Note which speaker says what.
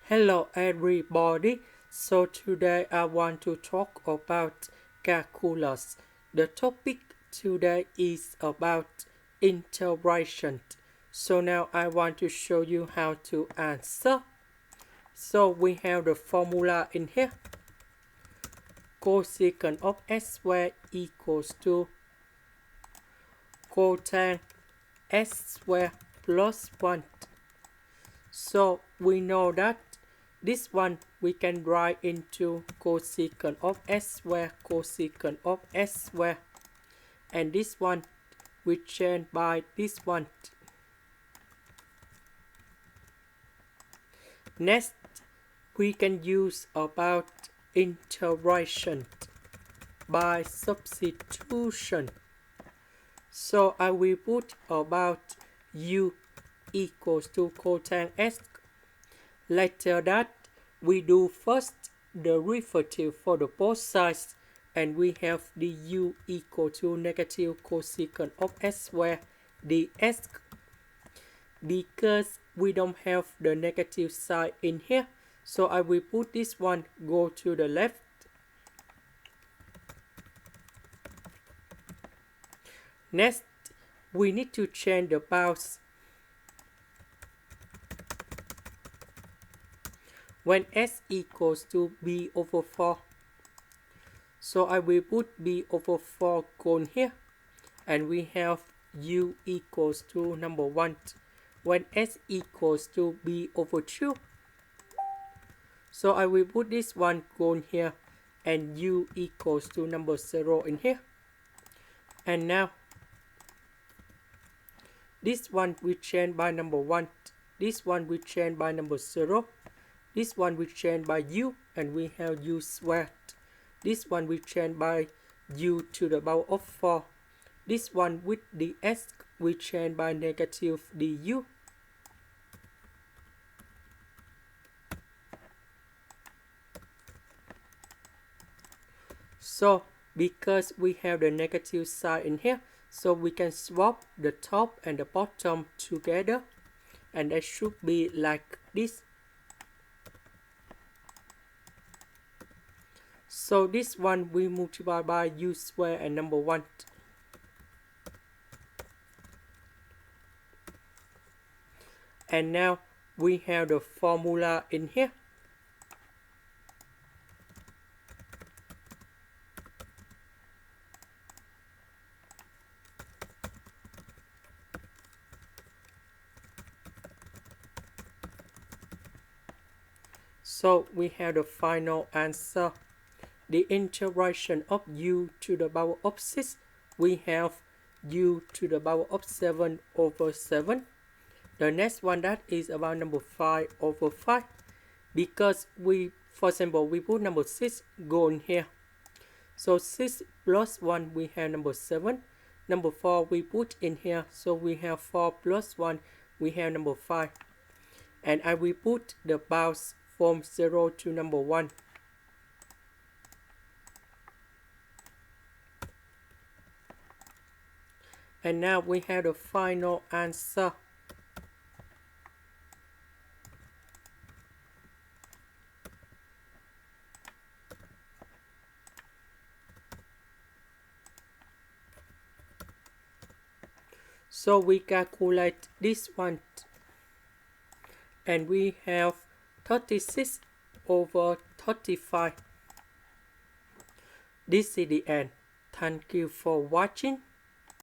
Speaker 1: Hello everybody, so today I want to talk about calculus. The topic today is about integration. So now I want to show you how to answer. So we have the formula in here. Cosecant of s squared equals to cotangent s squared plus 1. So we know that this one we can write into cosecant of s squared, cosecant of s squared. And this one we change by this one. Next, we can use about integration by substitution. So I will put about u equals to cotangent s. Later that, we do first the derivative for the both sides, and we have du equal to negative cosecant of s squared ds. Because we don't have the negative side in here, so I will put this one go to the left. Next, we need to change the bounds. When s equals to b over 4, so I will put b over 4 gone here, and we have u equals to number 1. When s equals to b over 2, so I will put this one gone here, and u equals to number 0 in here. And now this one we change by number 1, this one we change by number 0, this one we change by u, and we have u squared. This one we change by u to the power of 4. This one with the s we change by negative du. So because we have the negative sign in here, so we can swap the top and the bottom together, and it should be like this. So this one we multiply by u squared and number 1. And now we have the formula in here. So we have the final answer. The integration of u to the power of 6, we have u to the power of 7 over 7. The next one that is about number 5 over 5. Because we, for example, we put number 6 go in here. So 6 plus 1 we have number 7. Number 4 we put in here. So we have 4 plus 1 we have number 5. And I will put the bounds from 0 to number 1. And now we have the final answer. So we calculate this one, and we have 36 over 35. This is the end. Thank you for watching.